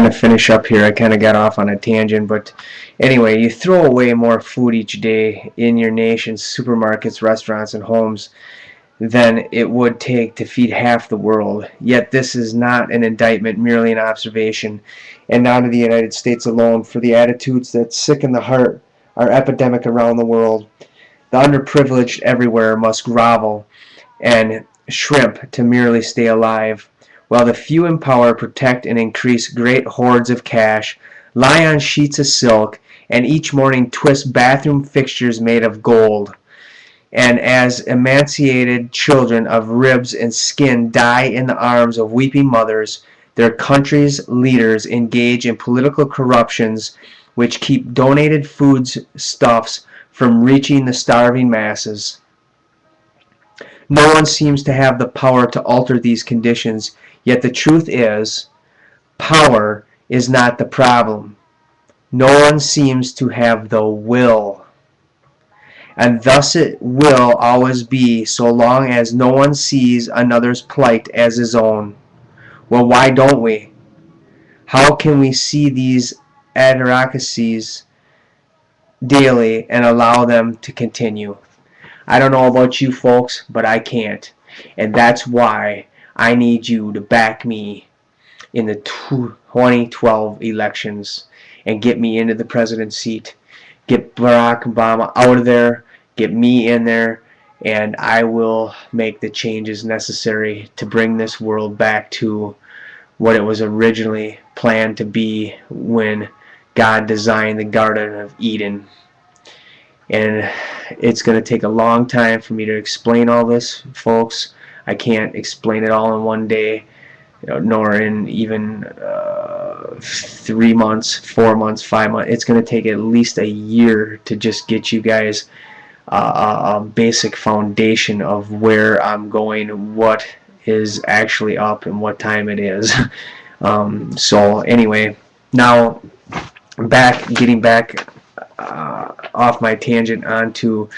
kind of finish up here. I kind of got off on a tangent, but anyway, you throw away more food each day in your nation's supermarkets, restaurants, and homes than it would take to feed half the world. Yet this is not an indictment, merely an observation, and not in the United States alone, for the attitudes that sicken the heart are epidemic around the world. The underprivileged everywhere must grovel and shrimp to merely stay alive, while the few in power protect and increase great hoards of cash, lie on sheets of silk, and each morning twist bathroom fixtures made of gold. And as emaciated children of ribs and skin die in the arms of weeping mothers, their country's leaders engage in political corruptions which keep donated foodstuffs from reaching the starving masses. No one seems to have the power to alter these conditions, yet the truth is, power is not the problem. No one seems to have the will. And thus it will always be, so long as no one sees another's plight as his own. Well, why don't we? How can we see these autocracies daily and allow them to continue? I don't know about you folks, but I can't. And that's why I need you to back me in the 2012 elections and get me into the president's seat. Get Barack Obama out of there, get me in there, and I will make the changes necessary to bring this world back to what it was originally planned to be when God designed the Garden of Eden. And it's going to take a long time for me to explain all this, folks. I can't explain it all in one day, nor in even 3 months, 4 months, 5 months. It's going to take at least a year to just get you guys a basic foundation of where I'm going, what is actually up, and what time it is. So anyway, now getting back off my tangent onto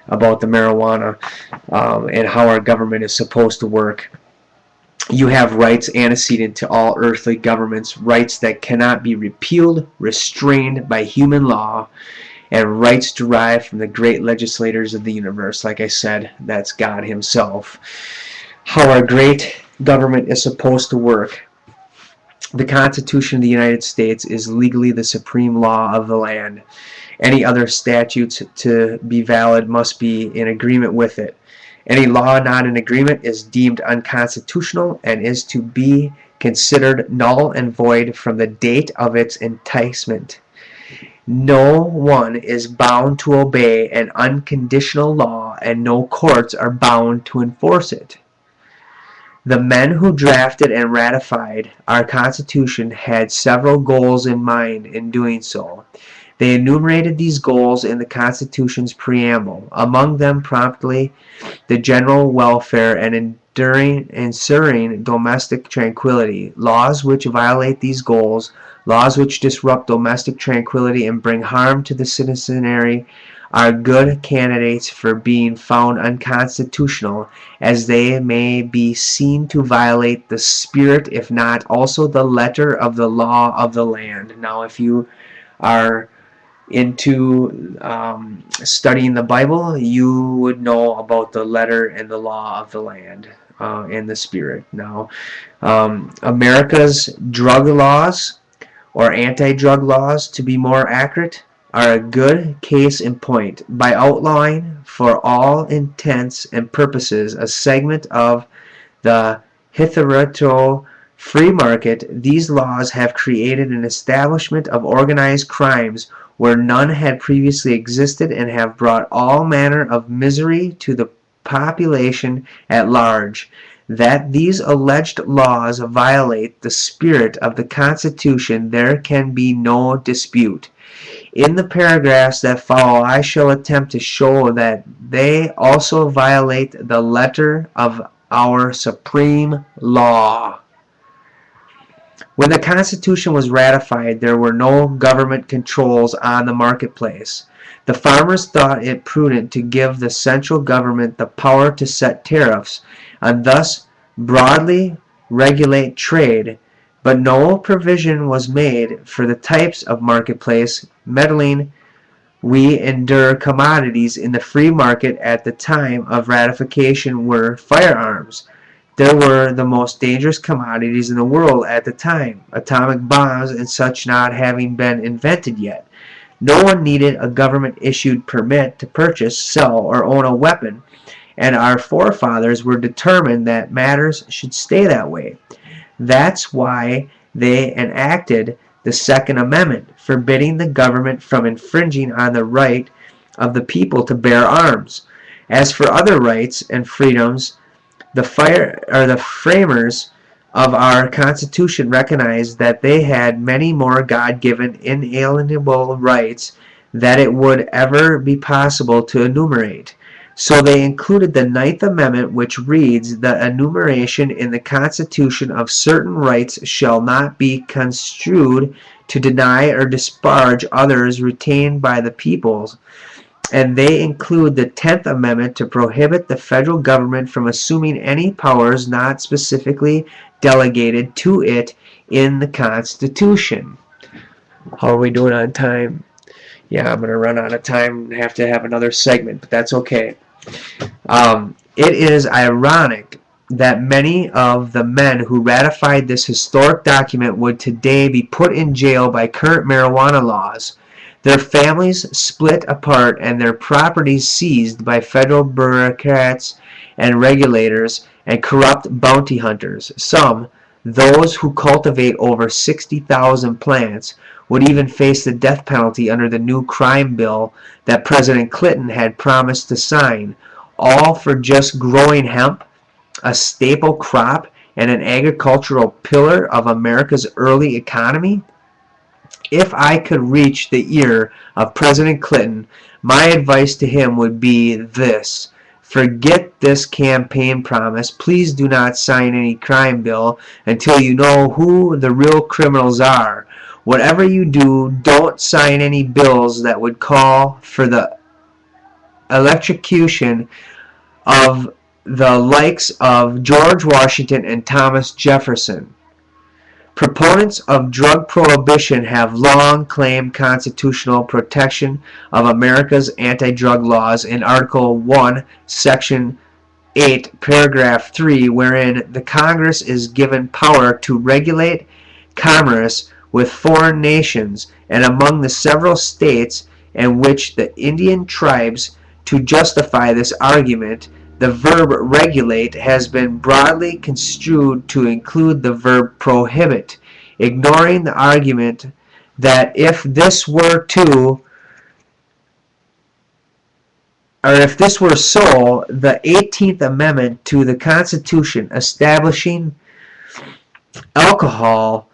about the marijuana and how our government is supposed to work. You have rights antecedent to all earthly governments, rights that cannot be repealed, restrained by human law, and rights derived from the great legislators of the universe. Like I said, that's God himself. How our great government is supposed to work. The Constitution of the United States is legally the supreme law of the land. Any other statutes to be valid must be in agreement with it. Any law not in agreement is deemed unconstitutional and is to be considered null and void from the date of its enticement. No one is bound to obey an unconditional law, and no courts are bound to enforce it. The men who drafted and ratified our Constitution had several goals in mind in doing so. They enumerated these goals in the Constitution's preamble, among them promptly the general welfare and ensuring domestic tranquility. Laws which violate these goals, laws which disrupt domestic tranquility and bring harm to the citizenry, are good candidates for being found unconstitutional, as they may be seen to violate the spirit, if not also the letter, of the law of the land. Now, if you are into studying the Bible, you would know about the letter and the law of the land and the spirit. Now, America's drug laws, or anti-drug laws to be more accurate, are a good case in point. By outlawing for all intents and purposes a segment of the hitherto free market, these laws have created an establishment of organized crimes where none had previously existed, and have brought all manner of misery to the population at large. That these alleged laws violate the spirit of the Constitution there can be no dispute. In the paragraphs that follow, I shall attempt to show that they also violate the letter of our supreme law. When the Constitution was ratified, there were no government controls on the marketplace. The farmers thought it prudent to give the central government the power to set tariffs, and thus broadly regulate trade, but no provision was made for the types of marketplace meddling we endure. Commodities in the free market at the time of ratification were firearms. There were the most dangerous commodities in the world at the time, atomic bombs and such not having been invented yet. No one needed a government-issued permit to purchase, sell, or own a weapon, and our forefathers were determined that matters should stay that way. That's why they enacted the Second Amendment, forbidding the government from infringing on the right of the people to bear arms. As for other rights and freedoms, the framers of our Constitution recognized that they had many more God-given inalienable rights than it would ever be possible to enumerate. So they included the Ninth Amendment, which reads, "The enumeration in the Constitution of certain rights shall not be construed to deny or disparage others retained by the peoples." And they include the 10th Amendment to prohibit the federal government from assuming any powers not specifically delegated to it in the Constitution. How are we doing on time? Yeah, I'm going to run out of time and have to have another segment, but that's okay. It is ironic that many of the men who ratified this historic document would today be put in jail by current marijuana laws, their families split apart, and their properties seized by federal bureaucrats and regulators and corrupt bounty hunters. Some, those who cultivate over 60,000 plants, would even face the death penalty under the new crime bill that President Clinton had promised to sign, all for just growing hemp, a staple crop and an agricultural pillar of America's early economy. If I could reach the ear of President Clinton, my advice to him would be this: forget this campaign promise. Please do not sign any crime bill until you know who the real criminals are. Whatever you do, don't sign any bills that would call for the electrocution of the likes of George Washington and Thomas Jefferson. Proponents of drug prohibition have long claimed constitutional protection of America's anti-drug laws in Article 1, Section 8, Paragraph 3, wherein the Congress is given power to regulate commerce with foreign nations and among the several states in which the Indian tribes. To justify this argument, the verb regulate has been broadly construed to include the verb prohibit, ignoring the argument that if this were so, the 18th Amendment to the Constitution establishing alcohol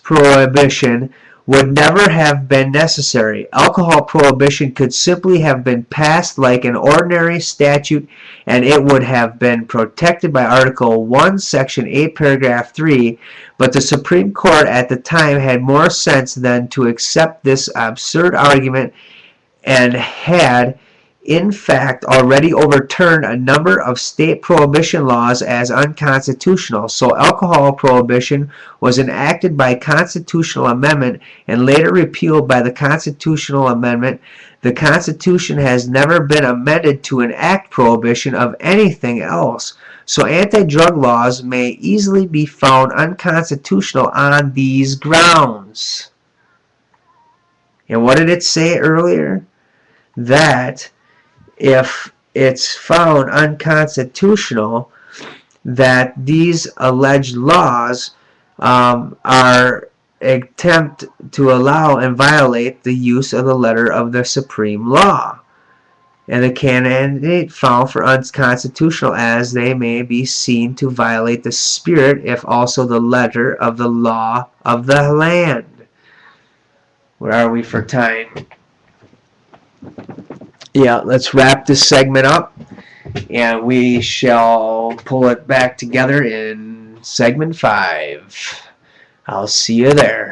prohibition would never have been necessary. Alcohol prohibition could simply have been passed like an ordinary statute, and it would have been protected by Article 1, Section 8, Paragraph 3, but the Supreme Court at the time had more sense than to accept this absurd argument and had, in fact, already overturned a number of state prohibition laws as unconstitutional. So alcohol prohibition was enacted by constitutional amendment and later repealed by the constitutional amendment. The Constitution has never been amended to enact prohibition of anything else. So anti-drug laws may easily be found unconstitutional on these grounds. And what did it say earlier? That if it's found unconstitutional, that these alleged laws are attempt to allow and violate the use of the letter of the supreme law, and the candidate found for unconstitutional as they may be seen to violate the spirit if also the letter of the law of the land. Where are we for time? Yeah, let's wrap this segment up, and we shall pull it back together in segment 5. I'll see you there.